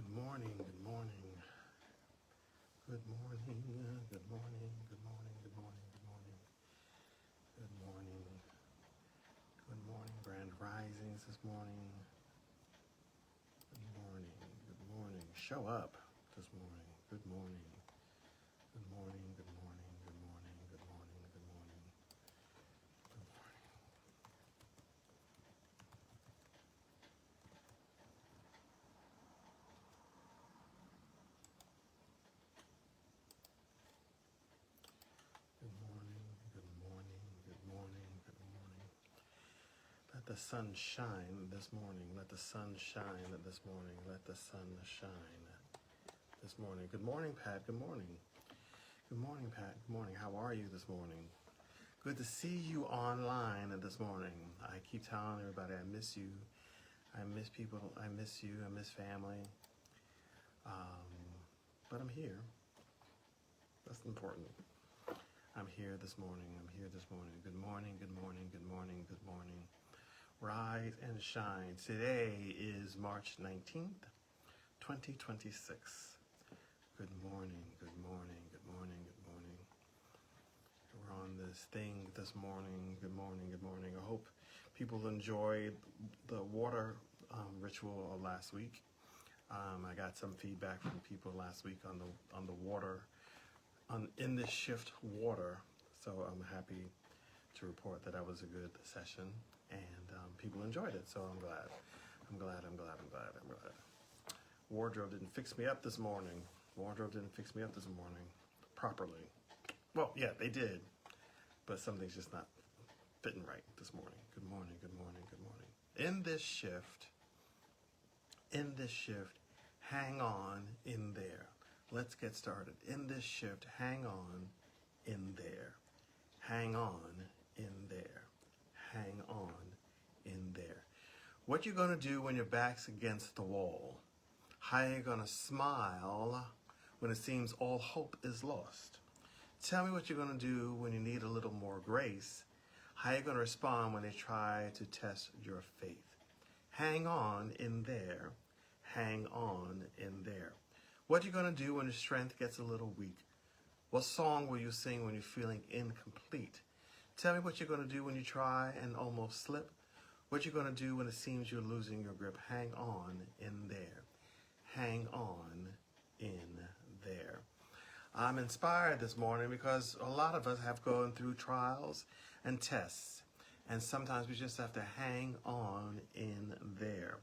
Good morning, good morning, good morning, good morning, good morning, good morning, good morning, good morning, good morning, grand risings this morning. Good morning, good morning. Show up this morning. Good morning, good morning, good morning, good morning, good morning, good morning, good morning. Good morning, good morning, good morning, good morning. Let the sun shine this morning. Let the sun shine this morning. Let the sun shine this morning. Good morning, Pat. Good morning. Good morning, Pat. Good morning. How are you this morning? Good to see you online this morning. I keep telling everybody I miss you. I miss people. I miss you. I miss family. But I'm here. That's important. I'm here this morning. I'm here this morning. Good morning. Good morning. Good morning. Good morning. Rise and shine. Today is March 19th, 2026. Good morning. Good morning. Good morning. Good morning. We're on this thing this morning. Good morning. Good morning. I hope people enjoyed the water ritual of last week. I got some feedback from people last week on the water, in this shift water. So I'm happy to report that was a good session and people enjoyed it. So I'm glad. I'm glad. I'm glad. I'm glad. I'm glad. Wardrobe didn't fix me up this morning. Wardrobe didn't fix me up this morning properly. Well, yeah, they did, but something's just not fitting right this morning. Good morning. Good morning. Good morning. In this shift, hang on in there. Let's get started. In this shift, hang on in there. Hang on in there. Hang on in there. What you're going to do when your back's against the wall. How you're going to smile when it seems all hope is lost. Tell me what you're going to do when you need a little more grace. How you're going to respond when they try to test your faith. Hang on in there. Hang on in there. What you're going to do when your strength gets a little weak. What song will you sing when you're feeling incomplete? Tell me what you're going to do when you try and almost slip. What you're going to do when it seems you're losing your grip. Hang on in there. Hang on in there. I'm inspired this morning because a lot of us have gone through trials and tests. And sometimes we just have to hang on in there.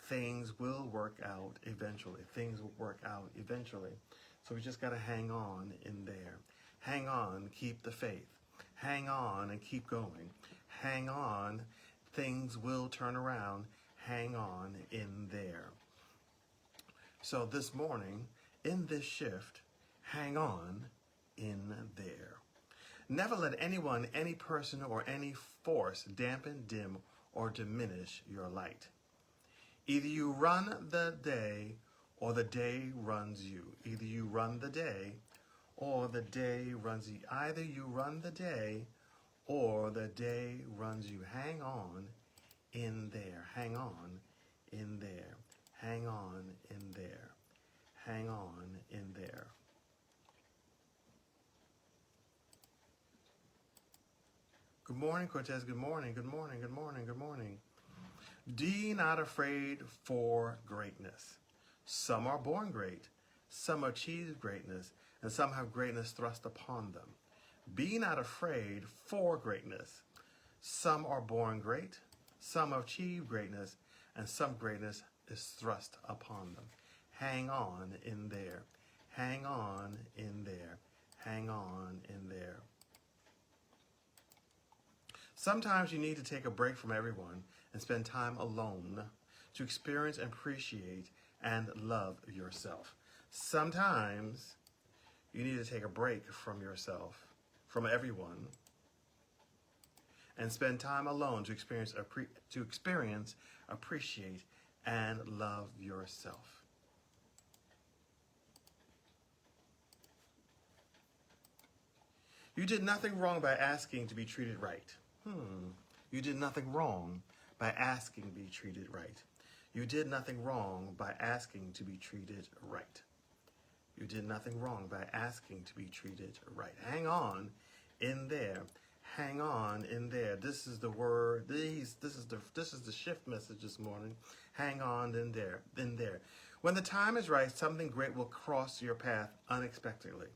Things will work out eventually. Things will work out eventually. So we just got to hang on in there. Hang on, keep the faith. Hang on and keep going. Hang on, things will turn around. Hang on in there. So this morning, in this shift, hang on in there. Never let anyone, any person, or any force dampen, dim, or diminish your light. Either you run the day or the day runs you. Either you run the day or the day runs you. Either you run the day or the day runs you. Hang on in there. Hang on in there. Hang on in there. Hang on in there. Good morning, Cortez. Good morning. Good morning. Good morning. Good morning. Be not afraid for greatness. Some are born great, some achieve greatness, and some have greatness thrust upon them. Be not afraid for greatness. Some are born great, some achieve greatness, and some greatness is thrust upon them. Hang on in there. Hang on in there. Hang on in there. Sometimes you need to take a break from everyone and spend time alone to experience and appreciate and love yourself. Sometimes you need to take a break from yourself, from everyone, and spend time alone to experience, appreciate, and love yourself. You did nothing wrong by asking to be treated right. You did nothing wrong by asking to be treated right. You did nothing wrong by asking to be treated right. You did nothing wrong by asking to be treated right. Hang on in there. Hang on in there. This is the word. This is the shift message this morning. Hang on in there. In there. When the time is right, something great will cross your path unexpectedly.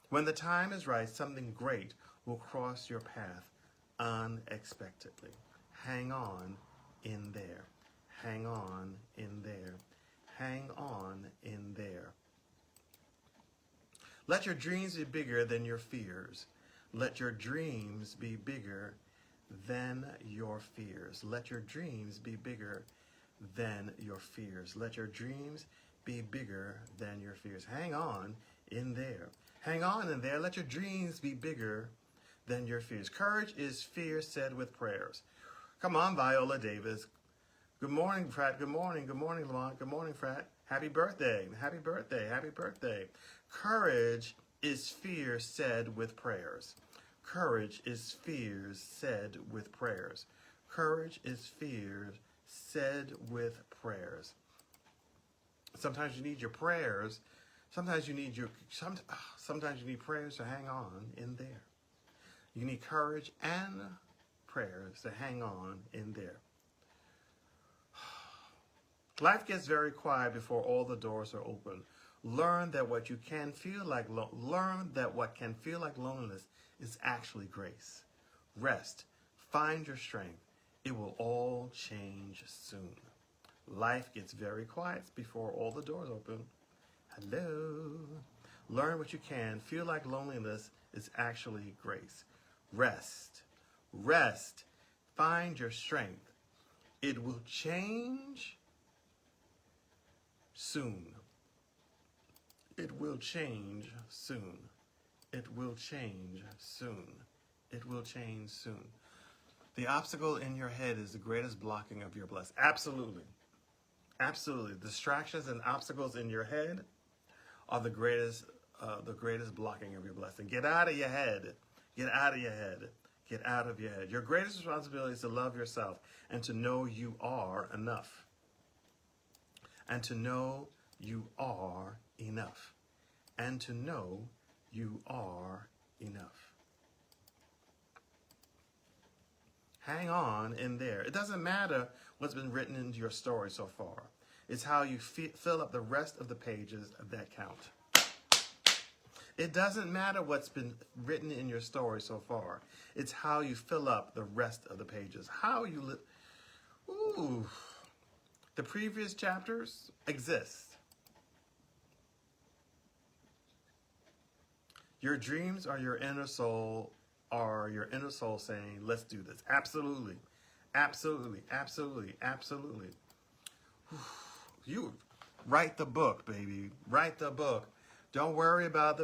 When the time is right, something great will cross your path unexpectedly. Hang on in there. Hang on in there. Hang on in there. Let your dreams be bigger than your fears. Let your dreams be bigger than your fears. Let your dreams be bigger than your fears. Let your dreams be bigger than your fears. Hang on in there. Hang on in there. Let your dreams be bigger than your fears. Courage is fear said with prayers. Come on, Viola Davis. Good morning, Frat. Good morning. Good morning, Lamont. Good morning, Frat. Happy birthday. Happy birthday. Happy birthday. Courage is fear said with prayers. Courage is fears said with prayers. Courage is fear said with prayers. Sometimes you need your prayers. Sometimes you need sometimes you need prayers to hang on in there. You need courage and prayers to hang on in there. Life gets very quiet before all the doors are open. Learn that what can feel like loneliness is actually grace. Rest. Find your strength. It will all change soon. Life gets very quiet before all the doors open. Hello. Learn what you can. Feel like loneliness is actually grace. Rest. Rest. Find your strength. It will change soon. It will change soon. It will change soon. It will change soon. The obstacle in your head is the greatest blocking of your blessing. Absolutely. Absolutely. Distractions and obstacles in your head are the greatest blocking of your blessing. Get out of your head. Get out of your head. Get out of your head. Your greatest responsibility is to love yourself and to know you are enough. And to know you are enough. And to know you are enough. Hang on in there. It doesn't matter what's been written into your story so far. It's how you fill up the rest of the pages that count. It doesn't matter what's been written in your story so far. It's how you fill up the rest of the pages. How you live. Ooh. The previous chapters exist. Your dreams are your inner soul saying, let's do this. Absolutely. Absolutely. Absolutely. Absolutely. You write the book, baby. Write the book. Don't worry about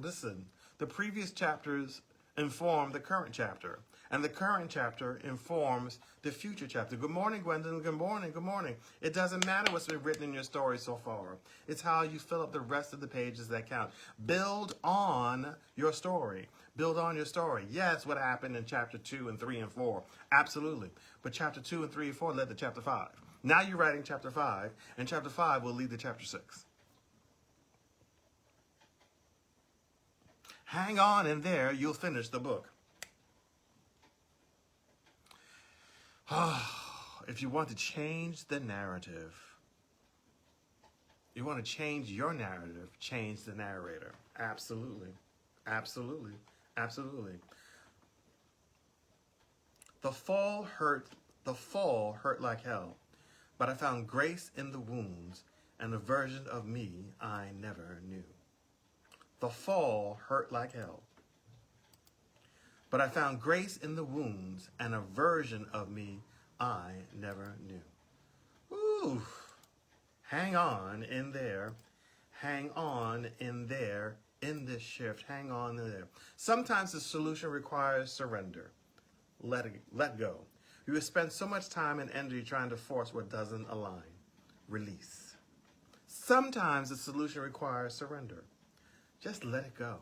listen. The previous chapters inform the current chapter. And the current chapter informs the future chapter. Good morning, Gwendolyn. Good morning. Good morning. It doesn't matter what's been written in your story so far. It's how you fill up the rest of the pages that count. Build on your story. Build on your story. Yes, what happened in chapter 2 and 3 and 4. Absolutely. But chapter 2 and 3 and 4 led to chapter 5. Now you're writing chapter 5, and chapter 5 will lead to chapter 6. Hang on in there. You'll finish the book. If you want to change the narrative, you want to change your narrative, change the narrator. Absolutely. Absolutely. Absolutely. The fall hurt like hell, but I found grace in the wounds and a version of me I never knew. The fall hurt like hell, but I found grace in the wounds and a version of me I never knew. Ooh, hang on in there. Hang on in there in this shift. Hang on in there. Sometimes the solution requires surrender. Let go. You have spent so much time and energy trying to force what doesn't align. Release. Sometimes the solution requires surrender. Just let it go.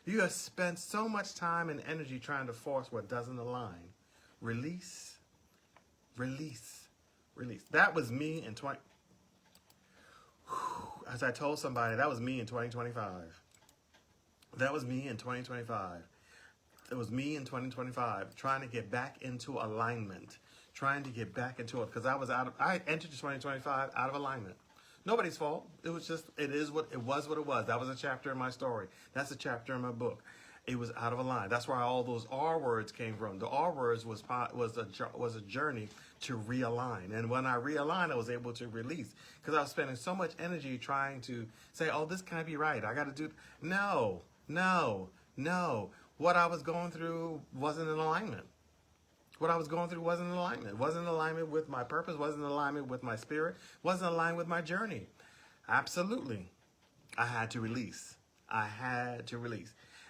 You have spent so much time and energy trying to force what doesn't align. Release, release, release. That was me in 20. As I told somebody, that was me in 2025. That was me in 2025. It was me in 2025 trying to get back into alignment, trying to get back into it because I entered 2025 out of alignment. Nobody's fault. It was just, it was what it was. That was a chapter in my story. That's a chapter in my book. It was out of alignment. That's where all those R words came from. The R words was a journey to realign. And when I realigned, I was able to release because I was spending so much energy trying to say, oh, this can't be right. I got to do. No. What I was going through wasn't in alignment. What I was going through wasn't in alignment. It wasn't in alignment with my purpose, wasn't in alignment with my spirit, wasn't in alignment with my journey. Absolutely. I had to release.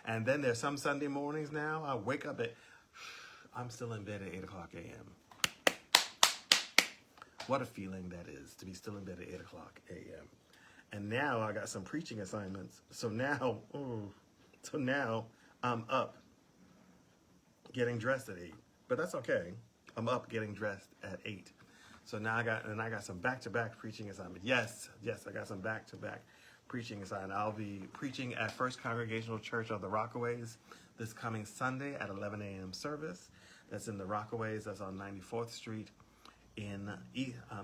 And then there's some Sunday mornings now, I wake up I'm still in bed at 8 o'clock a.m. What a feeling that is, to be still in bed at 8 o'clock a.m. And now I got some preaching assignments. So now I'm up getting dressed at 8. But that's okay. I'm up getting dressed at 8. So now I got some back-to-back preaching assignments. Yes, I got some back-to-back preaching assignment. I'll be preaching at First Congregational Church of the Rockaways this coming Sunday at 11 a.m. service. That's in the Rockaways. That's on 94th Street in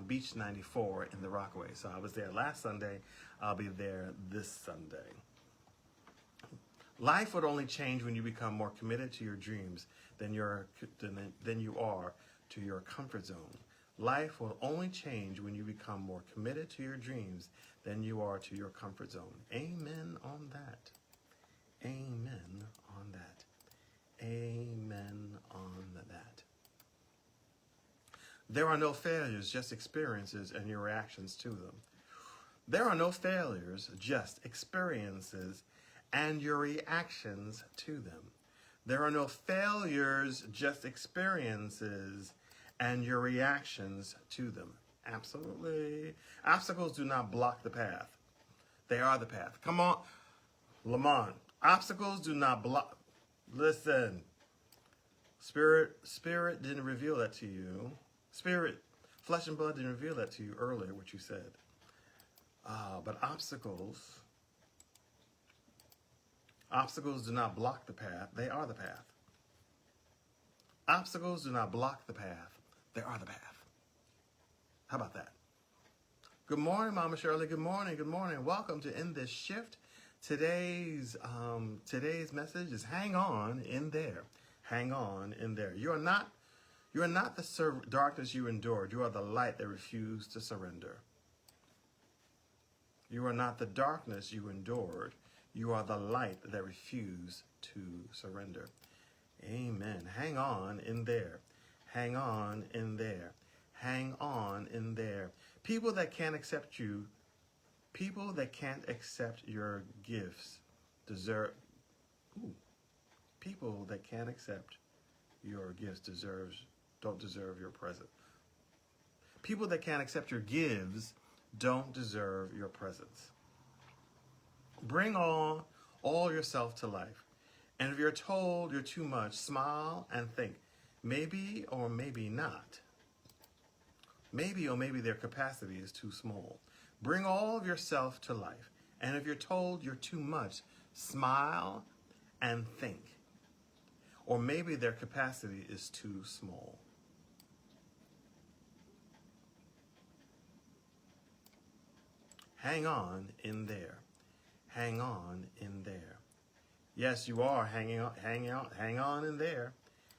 Beach 94 in the Rockaways. So I was there last Sunday. I'll be there this Sunday. Life would only change when you become more committed to your dreams than you are to your comfort zone. Life will only change when you become more committed to your dreams than you are to your comfort zone. Amen on that. Amen on that. Amen on that. There are no failures, just experiences and your reactions to them. There are no failures, just experiences and your reactions to them. There are no failures, just experiences and your reactions to them. Absolutely. Obstacles do not block the path. They are the path. Come on, Lamont. Obstacles do not block. Listen. Spirit didn't reveal that to you. Flesh and blood didn't reveal that to you earlier, what you said. But obstacles do not block the path. They are the path. Obstacles do not block the path. They are the path. How about that? Good morning, Mama Shirley. Good morning. Good morning. Welcome to In This Shift. Today's message is hang on in there. Hang on in there. You are not the darkness you endured. You are the light that refused to surrender. You are not the darkness you endured. You are the light that refused to surrender. Amen. Hang on in there. Hang on in there. Hang on in there. People that can't accept your gifts People that can't accept your gifts don't deserve your presence. People that can't accept your gifts don't deserve your presence. Bring all yourself to life. And if you're told you're too much, smile and think, maybe or maybe not. Maybe or maybe their capacity is too small. Bring all of yourself to life. And if you're told you're too much, smile and think. Or maybe their capacity is too small. Hang on in there. Hang on in there. Yes, you are hang on in there.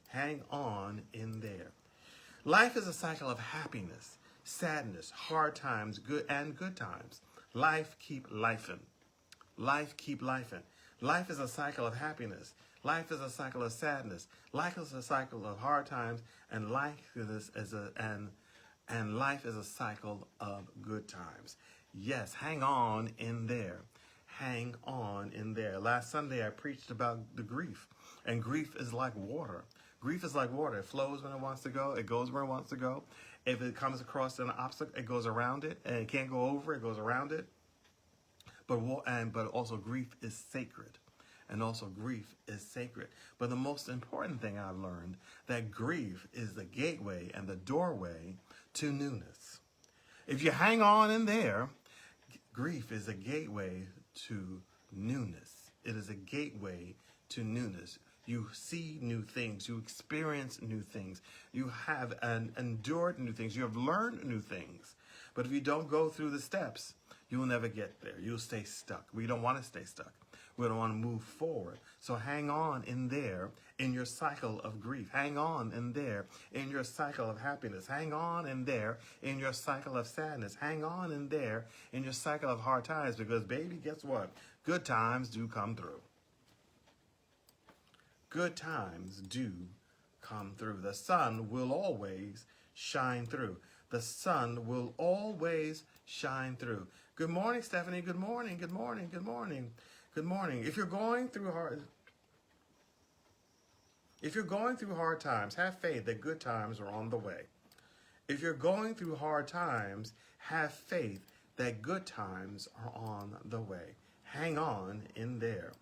Hang on in there. Life is a cycle of happiness, sadness, hard times, good times. Life keep lifing. Life keep lifing. Life is a cycle of happiness. Life is a cycle of sadness. Life is a cycle of hard times, and life is a cycle of good times. Yes, hang on in there. Hang on in there. Last Sunday I preached about the grief, and grief is like water. Grief is like water. It flows when it wants to go. It goes where it wants to go. If it comes across an obstacle, it goes around it, and it can't go over. It goes around it. But also grief is sacred. And also grief is sacred. But the most important thing I've learned, that grief is the gateway and the doorway to newness. If you hang on in there, grief is a gateway to newness. It is a gateway to newness. You see new things. You experience new things. You have endured new things. You have learned new things. But if you don't go through the steps, you will never get there. You'll stay stuck. We don't want to stay stuck. We don't want to move forward. So hang on in there in your cycle of grief. Hang on in there in your cycle of happiness. Hang on in there in your cycle of sadness. Hang on in there in your cycle of hard times, because, baby, guess what? Good times do come through. Good times do come through. The sun will always shine through. The sun will always shine through. Good morning, Stephanie. Good morning. Good morning. Good morning. Good morning. If you're going through hard times, have faith that good times are on the way. If you're going through hard times, have faith that good times are on the way. Hang on in there.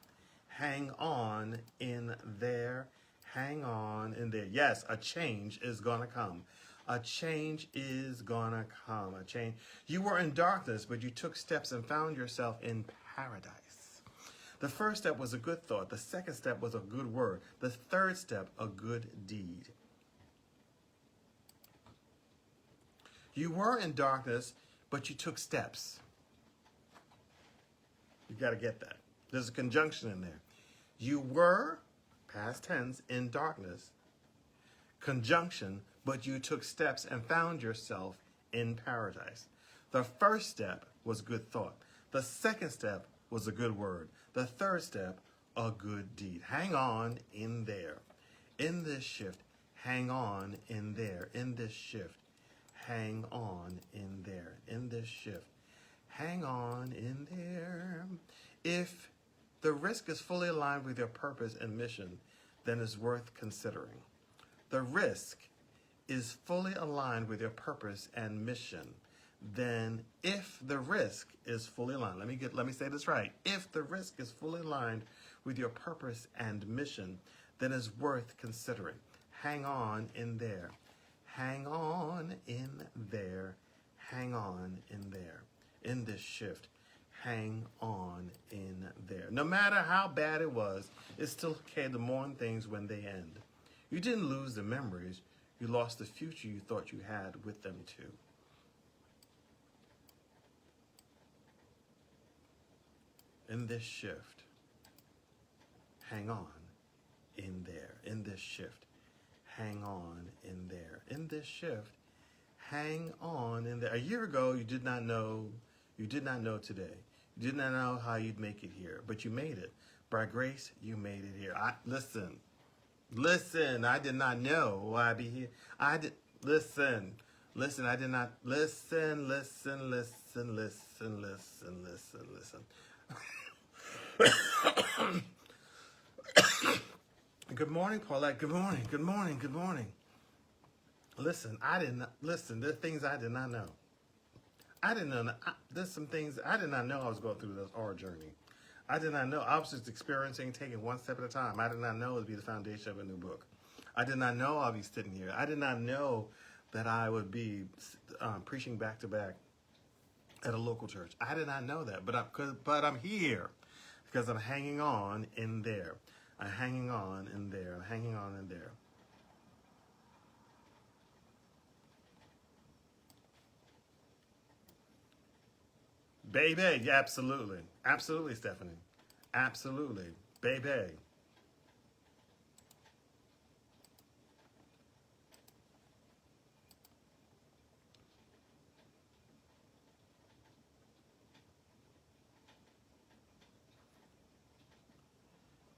Hang on in there. Hang on in there. Yes, a change is going to come. A change is going to come. A change. You were in darkness, but you took steps and found yourself in paradise. The first step was a good thought. The second step was a good word. The third step, a good deed. You were in darkness, but you took steps. You got to get that. There's a conjunction in there. You were, past tense, in darkness, conjunction, but you took steps and found yourself in paradise. The first step was good thought. The second step was a good word. The third step, a good deed. Hang on in there. In this shift, hang on in there. In this shift, hang on in there. In this shift, hang on in there. If the risk is fully aligned with your purpose and mission, then it's worth considering. The risk is fully aligned with your purpose and mission, then if the risk is fully aligned, let me say this right. If the risk is fully aligned with your purpose and mission, then it's worth considering. Hang on in there. Hang on in there. Hang on in there. In this shift, hang on in there. No matter how bad it was, it's still okay to mourn things when they end. You didn't lose the memories. You lost the future you thought you had with them too. In this shift, hang on in there. In this shift, hang on in there. In this shift, hang on in there. A year ago, you did not know today. You did not know how you'd make it here, but you made it. By grace, you made it here. Listen, I did not know I'd be here. I did not, listen, Good morning, Paulette. Good morning. Listen, there are things I did not know. There's some things I did not know I was going through this hard journey. I did not know. I was just experiencing, taking one step at a time. I did not know it would be the foundation of a new book. I did not know I'd be sitting here. I did not know that I would be preaching back to back at a local church. I did not know that, but I'm here because I'm hanging on in there. I'm hanging on in there. I'm hanging on in there. Baby, yeah, absolutely. Absolutely, Stephanie. Absolutely. Baby.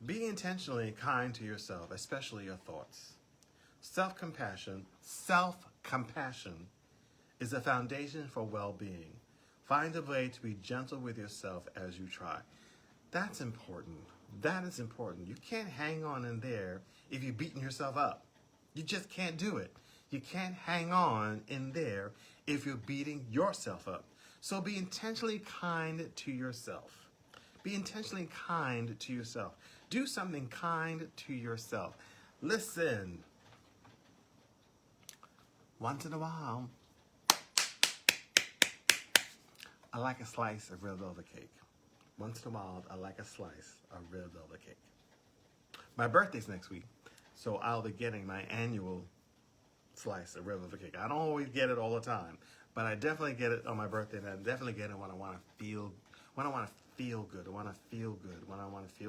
Be intentionally kind to yourself, especially your thoughts. Self-compassion is a foundation for well-being. Find a way to be gentle with yourself as you try. That's important. That is important. You can't hang on in there if you're beating yourself up. You just can't do it. You can't hang on in there if you're beating yourself up. So be intentionally kind to yourself. Be intentionally kind to yourself. Do something kind to yourself. Listen. Once in a while, I like a slice of red velvet cake. Once in a while, I like a slice of red velvet cake. My birthday's next week, so I'll be getting my annual slice of red velvet cake. I don't always get it all the time, but I definitely get it on my birthday, and I definitely get it when I want to feel good. When I want to feel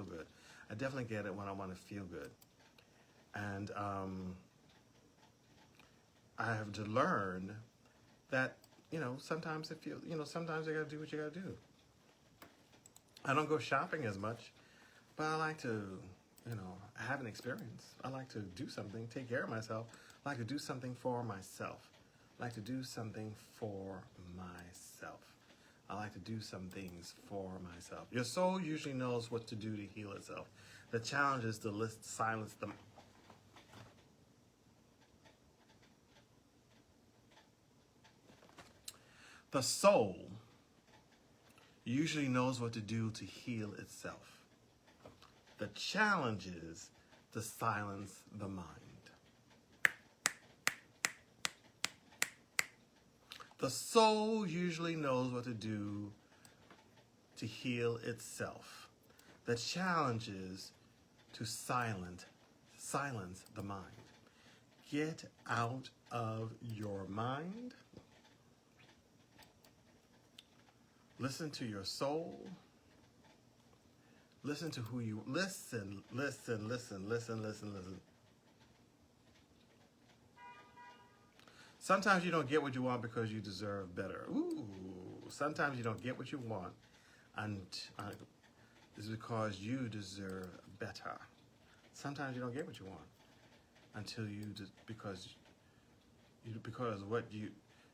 good. I definitely get it when I want to feel good. And I have to learn that, sometimes sometimes you gotta do what you gotta do. I don't go shopping as much, but I like to, have an experience. I like to do something, take care of myself. I like to do something for myself. I like to do something for myself. I like to do some things for myself. Your soul usually knows what to do to heal itself. The challenge is to silence them. The soul usually knows what to do to heal itself. The challenge is to silence the mind. The soul usually knows what to do to heal itself. The challenge is to silence the mind. Get out of your mind. Listen to your soul. Listen to who you listen. Sometimes you don't get what you want because you deserve better. Ooh, sometimes you don't get what you want, and it's because you deserve better. Sometimes you don't get what you want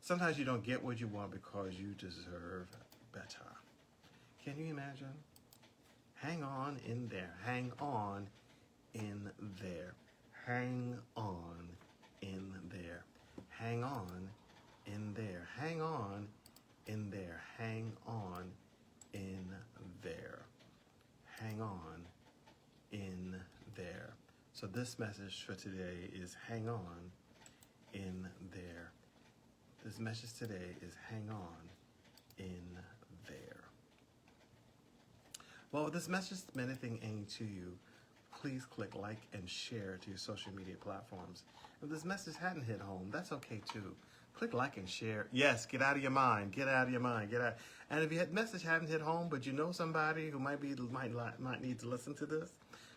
sometimes you don't get what you want because you deserve better. Can you imagine? Hang on in there. Hang on in there. Hang on in there. Hang on in there. Hang on in there. Hang on in there. Hang on in there. So this message for today is hang on in there. This message today is hang on in there. Well, if this message meant anything to you, please click like and share to your social media platforms. If this message hadn't hit home, that's okay too. Click like and share. Yes, get out of your mind. Get out of your mind. Get out. And if your message hadn't hit home, but you know somebody who might need to listen to this,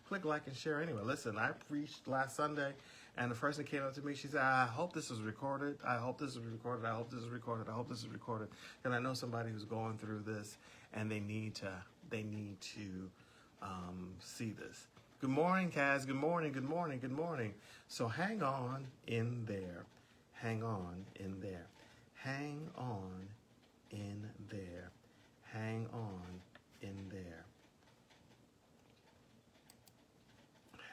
click like and share anyway. Listen, I preached last Sunday, and the person came up to me. She said, "I hope this is recorded. I hope this is recorded. I hope this is recorded. I hope this is recorded." And I know somebody who's going through this, and they need to see this. Good morning, Kaz. Good morning. So hang on in there. Hang on in there. Hang on in there. Hang on in there.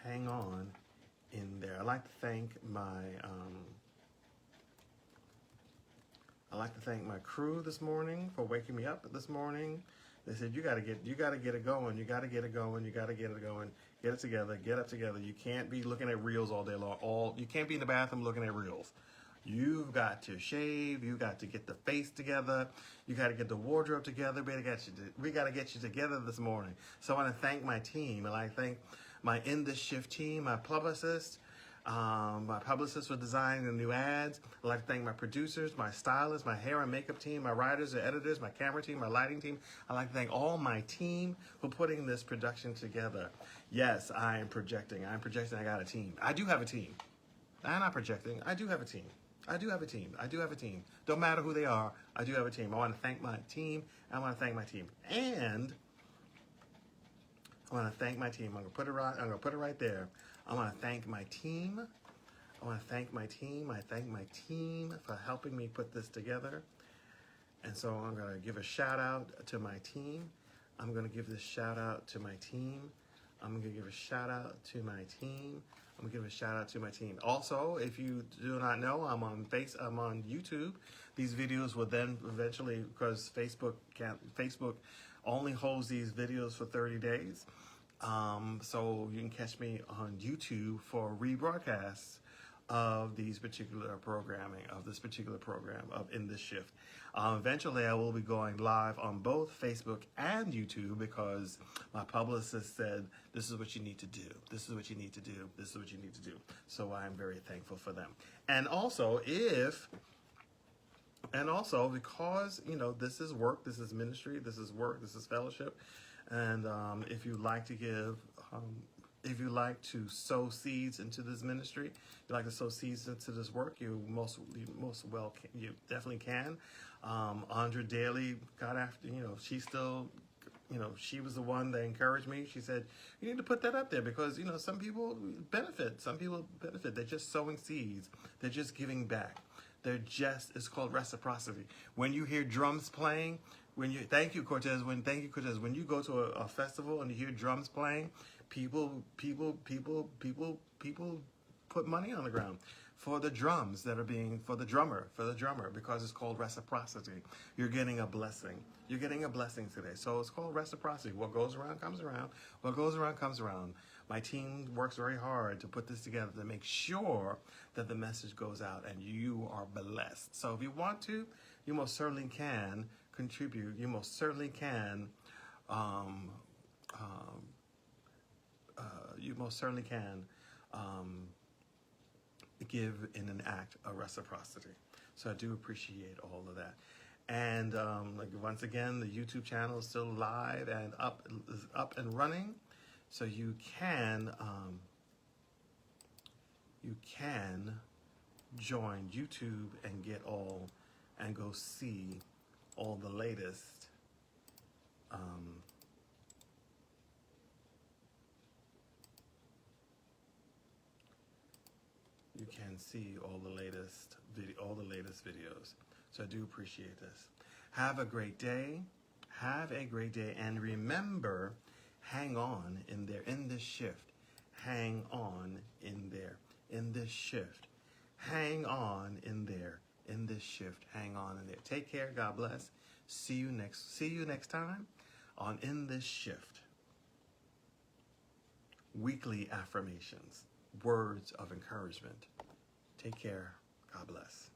Hang on in there. I'd like to thank my crew this morning for waking me up this morning. They said you gotta get it going. You gotta get it going. Get it together. Get it together. You can't be looking at reels all day long. You can't be in the bathroom looking at reels. You've got to shave. You got to get the face together. You got to get the wardrobe together. We got to get you together this morning. So I want to thank my team. And I thank my In This Shift team, my publicist for designing the new ads. I'd like to thank my producers, my stylists, my hair and makeup team, my writers and editors, my camera team, my lighting team. I'd like to thank all my team for putting this production together. Yes, I am projecting. I got a team. I do have a team. I'm not projecting. I do have a team. Don't matter who they are. I do have a team. I want to thank my team. And I'm going to put it right there. I want to thank my team. I thank my team for helping me put this together. And so I'm going to give a shout out to my team. I'm going to give a shout out to my team. Also, if you do not know, I'm on YouTube. These videos will then eventually, because Facebook only holds these videos for 30 days. So you can catch me on YouTube for rebroadcasts of these particular programming, of this particular program of In This Shift. Eventually, I will be going live on both Facebook and YouTube because my publicist said, this is what you need to do. This is what you need to do. This is what you need to do. So I'm very thankful for them. And also, because, you know, this is work, this is ministry, this is work, this is fellowship. And if you like to give, if you like to sow seeds into this ministry, if you like to sow seeds into this work, you definitely can. Andra Daly got after, you know, she still, you know, she was the one that encouraged me. She said, you need to put that up there because, you know, some people benefit. They're just sowing seeds. They're just giving back. It's called reciprocity. When you hear drums playing, thank you, Cortez. When you go to a festival and you hear drums playing, people put money on the ground for the drums that are for the drummer, because it's called reciprocity. You're getting a blessing. You're getting a blessing today. So it's called reciprocity. What goes around comes around. What goes around comes around. My team works very hard to put this together to make sure that the message goes out and you are blessed. So if you want to, you most certainly can contribute. You most certainly can give in an act of reciprocity. So I do appreciate all of that. And once again, the YouTube channel is still live and up and running. So you can join YouTube and go see all the latest you can see all the latest videos. So I do appreciate this. Have a great day. And remember, hang on in there, in this shift. Hang on in there, in this shift. Hang on in there, in this shift. Hang on in there. Take care. God bless. See you next time on In This Shift. Weekly affirmations, words of encouragement. Take care. God bless.